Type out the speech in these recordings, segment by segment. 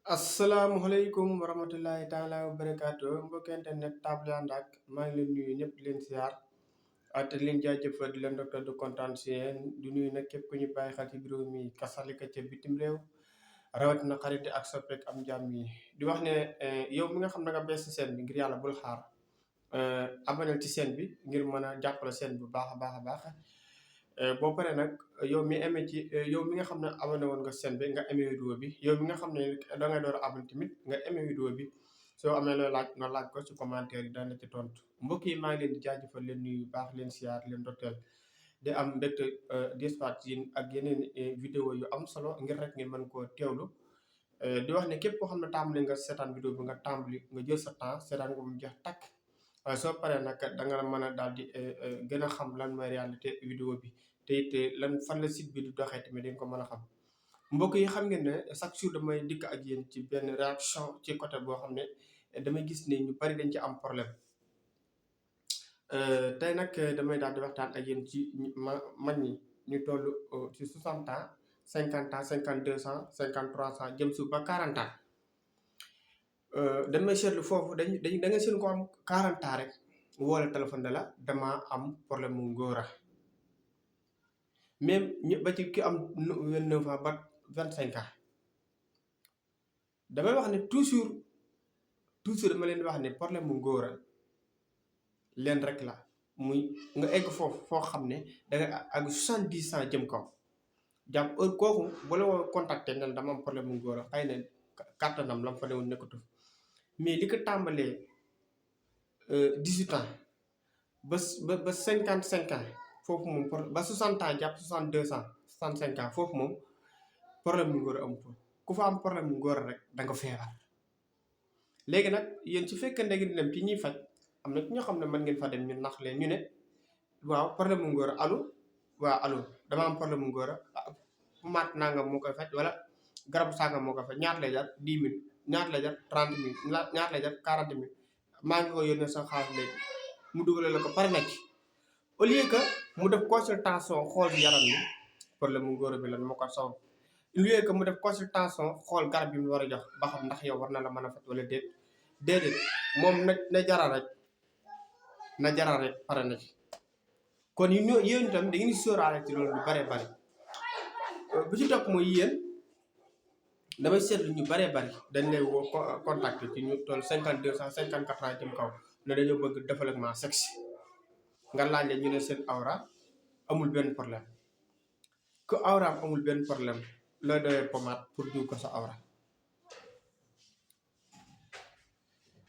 Assalamualaikum warahmatullahi taala wabarakatuh mbokk internet table ànd ak maa ngi leen nuyu ñëpp di leen siyaar te di leen jaajëfal di leen docteur du kontaan si yéen di nuyu nag képp ku ñu bàyyi xel ci réew mi kasalika ca bitim réew rawatina xarit ak soppeek am jàmm yi di wax ne yow mi nga xam ne nga bees si seen bi ngir yàlla bul xaar abonné ci seen bi ngir mën a jàppale seen bu baax a baax boo paree nag yow mi aimé ci yow mi nga xam ne abonné woon nga seen bi nga aimé vidéo bi yow mi nga xam ne da ngay door a abonné tamit nga aimé vidéo bi soo amee looy laaj nga laaj ko ci commentaire yi dana la ci tontu mbokk yi maa ngi leen di jaajëfal leen nuyu baax leen siyaar leen dotteel di am mbégte dispatch yi ak yeneen vidéo yu am solo ngir rek ngeen mën koo teewlu di wax ne képp koo xam ne tàmbali nga seetaan vidéo bi nga tàmbali nga jël sa temps seetaan nga mu jeex takk soo paree nag da nga mën a daal di gën a xam lan mooy réalité vidéo bi te it lan fan la site bi di doxee tamit dañ ko mën a xam mbokk yi xam ngeen ne chaque jour damay dikk ak yéen ci benn réaction ci côté boo xam ne damay gis ne ñu bari dañ ci am problème tey nag damay daal di waxtaan ak yéen ci mag ñi ñu toll ci 60 ans 50 ans 52 ans 53 ans jëm suuf ba 40 ans dañ may seetlu foofu da nga seen ko am 40 ans rek woo la téléphone ne la dama am problème mu ngóora même ba ci ki am 29 ans ba 25 ans damay wax ne toujours dama leen wax ne problème mu ngóora leen rek la muy nga egg foofu foo xam ne da nga ak 70 ans jëm kaw jàpp heure kooku bu la woo contacter ne dama am problème mu ngóora xëy na kàttanam la mu fa newoon nekkatu mais li ko tàmbalee 18 ans ba 55 ans foofu moom ba 60 ans jàpp 62 ans 65 ans foofu moom problème mu ngóora am fa ku fa am problème mu ngóora rek da nga feebar léegi nag yéen su fekkee da ngeen dem ci ñuy faj am na ñoo xam ne mën ngeen fa dem ñu nax leen ñu ne waaw problème mu ngóora allo dama am problème mu ngóora maat nangam moo koy faj wala garabu sangam moo koy faj ñaata lay jar 10 000 ñaata lay jar 30 000 ñaata lay jar 40 000 maa ngi ko yónnee sa xaalis léegi mu dugalee la ko pare na ci au lieu que mu def consultation xool yaram ni problème mu ngóora bi lan moo ko sabab au lieu que mu def consultation xool garab bi mu war a jox ba xam ndax yow war na la mën a faj wala déedéet moom na jaral rek pare na ci kon yéen itam da ngeen di sóoraale ci loolu lu bare bari bu ci topp mooy yéen damay seetlu ñu baree bari dañ lay woo contacté ci ñu toll 52 ans 54 ans jëm kaw ne dañoo bëgg développement sexe nga laaj leen ñu ne seen awra amul benn problème ku awraam amul benn problème looy doyee pommade pour diw ko sa awra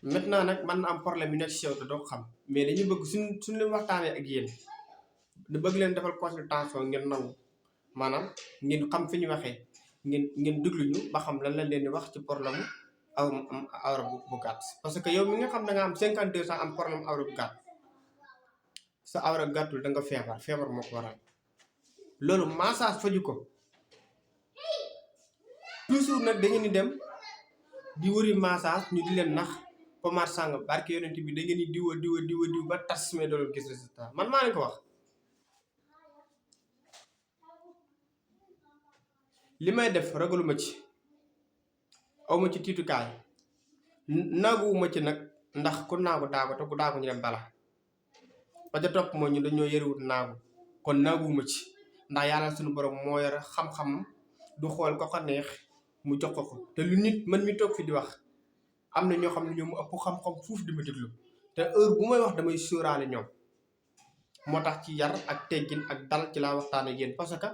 maintenant nag mën na am problème yu nekk ci yow te doo xam mais dañuy bëgg suñ leen waxtaanee ak yéen da bëgg leen defal consultation ngeen nangu maanaam ngeen xam fi ñu waxee ngeen déglu ñu ba xam lan lañ leen di wax ci problème awra bu gàtt parce que yow mi nga xam da nga am 52 ans am problème awra bu gàtt sa awra gàttul da nga feebar moo ko waral loolu massage faju ko toujours nag da ngeen di dem di wëri massage ñu di leen nax pommade sàngam barke yonent bi da ngeen di diwa ba tas mais doo leen gis résultat man maa leen ko wax li may def ragaluma ci awma ci tiitukaay naaguwuma ci nag ndax ku naagu daago te ku daago ñu dem bala ba ca topp mooy ñu dañoo yëriwut naagu kon naaguwuma ci ndax yàlla suñu borom moo yor xam-xam du xool ko neex mu jox ko te lu nit man mi toog fi di wax am na ñoo xam ne ñoom mu ëpp xam-xam fuuf di ma déglu te heure bu may wax damay sóoraale ñoom moo tax ci yar ak teggin ak dal ci laa waxtaan ak yéen parce que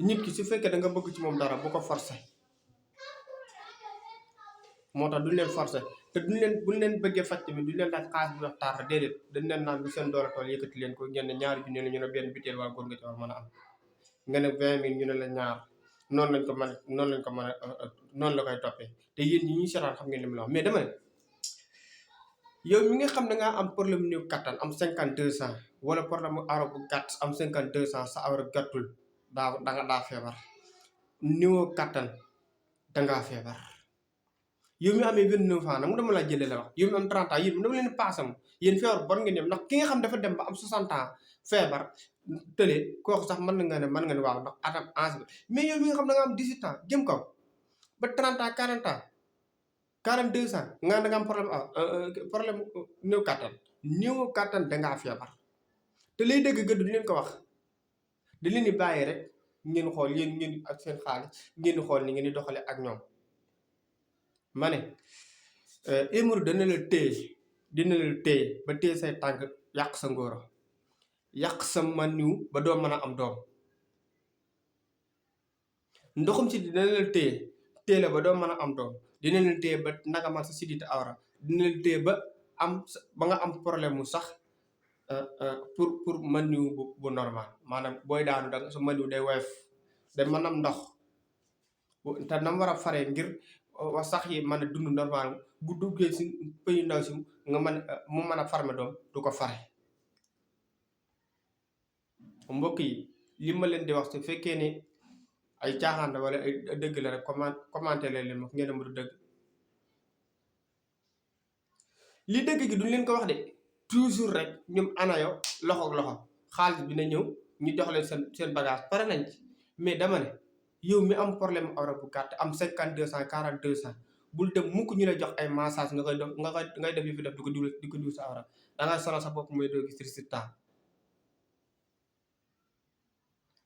nit ki su fekkee da nga bëgg ci moom dara bu ko forcé moo tax duñ leen forcé te buñ leen bëggee faj tamit duñ leen laaj xaalis bi wax taata déedéet dañ leen naan bi seen doole tool yëkkati leen ko ngeen ne ñaari junni la ñu ne benn biteel waa góor nga ci war mën a am nga ne 20 000 ñu ne la ñaar noonu la koy toppee te yéen ñi ñuy seetaan xam ngeen li mu la wax mais dama ne yow mi nga xam ne ngaa am problème néew kattan am 52 ans wala problème mu awra bu gàtt am 52 ans sa awra gàttul daa feebar néew kattan dangaa feebar yow mi amee 29 ans nag mu dama la jëlee la wax yow mi am 30 ans yéen dama leen paasam yéen feebar bon ngeen dem ndax ki nga xam dafa dem ba am 60 ans feebar tële kooku sax mën nga ne waaw ndax atam ans mais yow mi nga xam da nga am 18 ans jëm kaw ba 30 ans 40 ans 42 ans nga da nga am problème néew kàttan da ngaa feebar te lay dëgg gëdd du leen ko wax da leen di bàyyi rek ngeen xool yéen ngeen ak seen xaalis ngeen di xool ni ngeen di doxale ak ñoom ma ne émuru dina la téye ba téye say tànk yàq sa ngóoro yàq sa maniw ba doo mën a am doom ndoxum si dina la téye la ba doo mën a am doom dina leen téye ba nanga man sa sidit awra dina leen téye ba nga am problème mu sax pour maniw bu normal maanaam booy daanu da sa maniw day woyof day mën am ndox te nam war a faree ngir sax yi mën a dund normal bu duggee si pëyu ndaw si nga mu mën a farme doom du ko fare mbokk yi li ma leen di wax su fekkee ne ay caaxaan la wala ay dëgg la rek commenté leen ma ngeen mu du dëgg li dëgg gi duñ leen ko wax de toujours rek ñoom anayo loxo xaalis bi na ñëw ñu jox leen seen bagage pare nañ ci mais dama ne yow mi am problème awra bu gàtt am 52 ans 42 ans bul dem mukk ñu la jox ay massage ngay def yi fi def di ko diw sa awra da ngay sonal sa bopp mooy doo gis résultat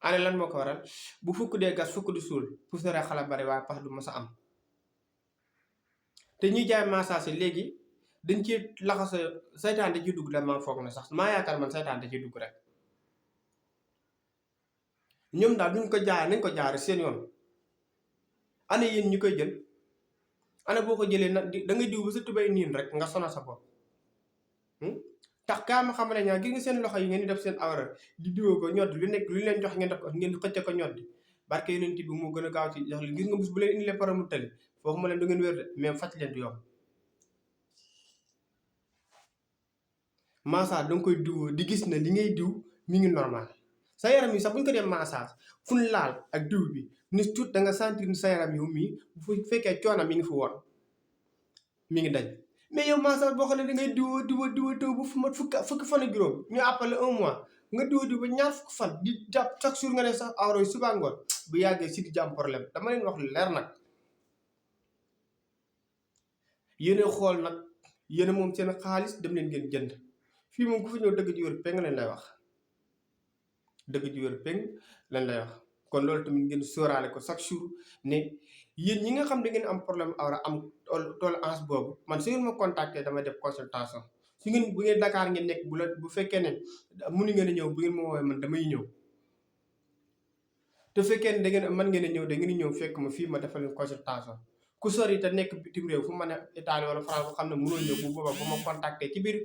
ane lan moo ko waral bu fukk dee gas fukk du suul fu sore xala bari waaye pax du mës a am te ñuy jaay massage léegi dañ ci laxasa saytaan da ciy dugg dama foog na sax maa yaakaar man saytaan da ciy dugg rek ñoom daal duñ ko jaay nañ ko jaare seen yoon ana yéen ñu koy jël ana boo ko jëlee nag da ngay diw ba sa tubay niin rek nga sonal sa bopp tax kaa ma xamale ñaa gis nga seen loxo yi ngeen di def seen awra di diwoo ko ñodd lu nekk lu leen jox ngeen def ko ngeen xëcc ko ñoddi barke yonent bi moo gën a gaaw ci jox leen gis nga bés bu leen indilee para mu tali foofu ma leen du ngeen wér de mais faj leen du yomb massage danga koy diwoo di gis ne li ngay diw mi ngi normal sa yaram yi sax bu ñu ko dee massage fu ñu laal ak diw bi ni tuut da nga sentir ni sa yaram yow mii bu fekkee coono mi ngi fi woon mi ngi dañ mais yow massage boo xam ne da ngay diwoo taw bu fu mat fukki fan ak juróom ñu appelé 1 mois nga diwoo ba ñaar fukki fan di jàpp chaque jour nga ne sax awra yi suba ngoon bu yàggee si di jàmm problème dama leen wax lu leer nag yéen xool nag yéen moom seen xaalis dem leen ngeen jënd fii moom ku fi ñëw dëgg ji wér peng leen lay wax dëgg ji wér peng leen lay wax kon loolu tamit ngeen sóoraale ko chaque jour ne yéen ñi nga xam da ngeen am problème awra am tool ans boobu man su ngeen ma contacté damay def consultation su ngeen bu ngeen Dakar ngeen nekk bu fekkee ne mënu ngeen a ñëw bu ngeen ma woowee man damay ñëw te fekkee ne da ngeen mën ngeen a ñëw da ngeen ñëw fekk ma fii ma defal leen consultation ku sori te nekk bitim réew fu mën a Italie wala France bu xam ne mënoo ñëw bu boobaa bu ma contacté ci biir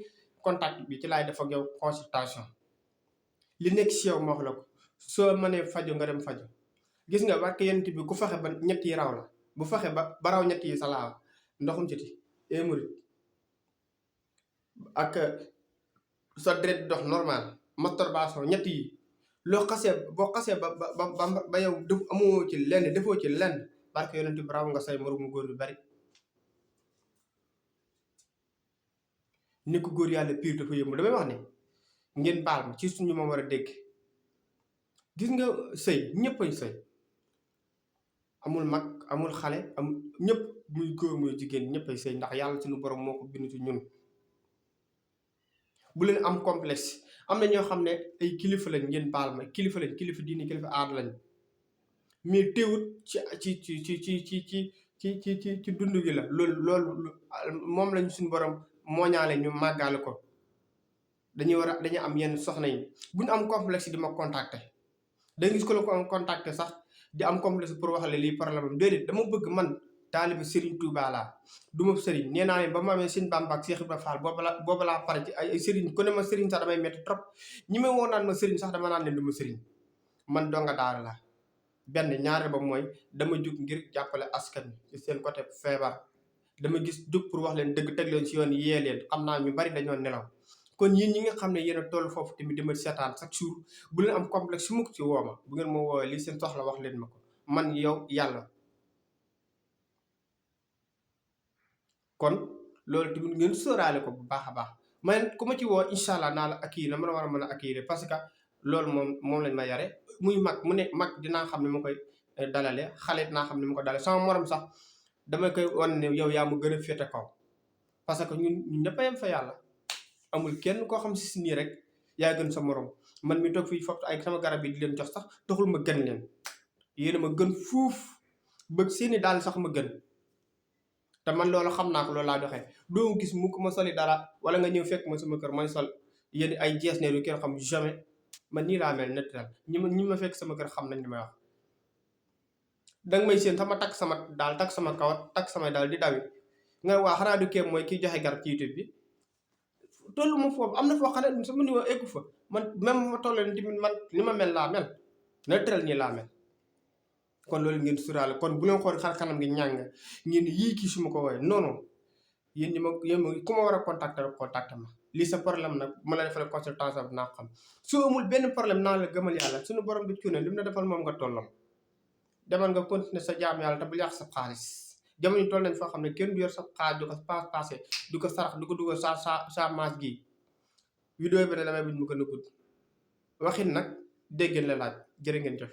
contact bi ci laay def ak yow consultation li nekk si yow ma wax la ko soo mënee faju nga dem faju gis nga barke yonent bi ku fexe ba ñett yi raw la bu fexe ba raw ñett yi sa laaw ndoxum citi hémorroïde ak sa deret dox normal masturbation ñett yi loo xasee boo xasee ba yow def amoo ci lenn defoo ci lenn barke yonent bi raw nga say moromu góor yu bari ni ko góor yàlla piir dafa yëmb damay wax ne ngeen baal ma ci suñu ma war a dégg gis nga sëy ñëppañ sëy amul mag amul xale ñëpp muy góor muy jigéen ñëppay sëy ndax yàlla suñu borom moo ko bind ci ñun bu leen am complexe am na ñoo xam ne ay kilifa lañ ngeen baal ma kilifa lañ kilifa diini kilifa aada lañ mais teewut ci dund gi la loolu moom lañ suñu borom mooñaale ñu màggaale ko dañuy am yenn soxna yi bu ñu am complexe di ma contacter da gis ko la ko am contacter sax di am complexe pour wax la lii problème déedéet dama bëgg man taalibe Serigne Touba laa du ma Serigne nee naa ne ba ma amee Serigne Bamba ak Cheikh Ibrahima Fall booba laa pare ci ay Serigne ku ne ma Serigne sax damay métti trop ñi may woo naan ma Serigne sax dama naan leen du ma Serigne man donga daara la benn ñaareel ba mooy dama jug ngir jàppale askan ci seen côté feebar dama gis jug pour wax leen dëgg teg leen si yoon yee leen xam naa ñu bari dañoo nelaw kon yéen ñi nga xam ne yéen a toll foofu tamit dama seetaan chaque jour bu leen am complexe su mukk ci wooma bu ngeen ma woowee lii seen soxla wax leen ma ko man yow yàlla kon loolu tamit ngeen sóoraale ko bu baax a baax man ku ma ci woo incha allah naa la accueillir na ma la war a mën a accueillir parce que loolu moom lañ ma yare muy mag mu ne mag dinaa xam ne ma koy dalale xale it naa xam ne mu ko dalale sama morom sax dama koy wan ne yow yaa ma gën a féete kaw parce que ñun ñëpp a yem fa yàlla amul kenn koo xam si nii rek yaa gën sa morom man mi toog fii foofu ay sama garab yi di leen jox sax taxul ma gën leen yéen a ma gën fuuf bëgg seeni daal sax ma gën te man loolu xam naa ko loolu laa doxee doo gis mu ko ma soli dara wala nga ñëw fekk ma sama kër may sol yéen ay jees ne yu kenn xam jamais man nii laa mel naturel ñi ma fekk sama kër xam nañ li may wax danga may seen sama takk sama daal takk sama kawat takk sama daal di dawi nga waa xanaa du kéem mooy kiy joxe garab ci YouTube bi tollu ma foofu am na foo xam ne sama niveau eggu fa man même ma tollee tamit man ni ma mel laa mel naturel nii laa mel kon loolu ngeen suraale kon bu leen xool xar kanam gi ñàng ngeen yii kii su ma ko woowee non non yéen ku ma war a contacter rek contacter ma lii sa problème nag ma la defal consultation bi naa xam soo amul benn problème naa la gëmal yàlla suñu borom bi cuune li mu la defal moom nga tollam demal nga continuer sa jaam yàlla te bul yàq sa xaalis jamono toll nañ foo xam ne kenn du yor sa xaalis du ko passé du ko sarax du ko dugal sa maas gii vidéo bi ne damay buñ mu gën a gudd waxin nag dégg ngeen la laaj jërë ngeen jëf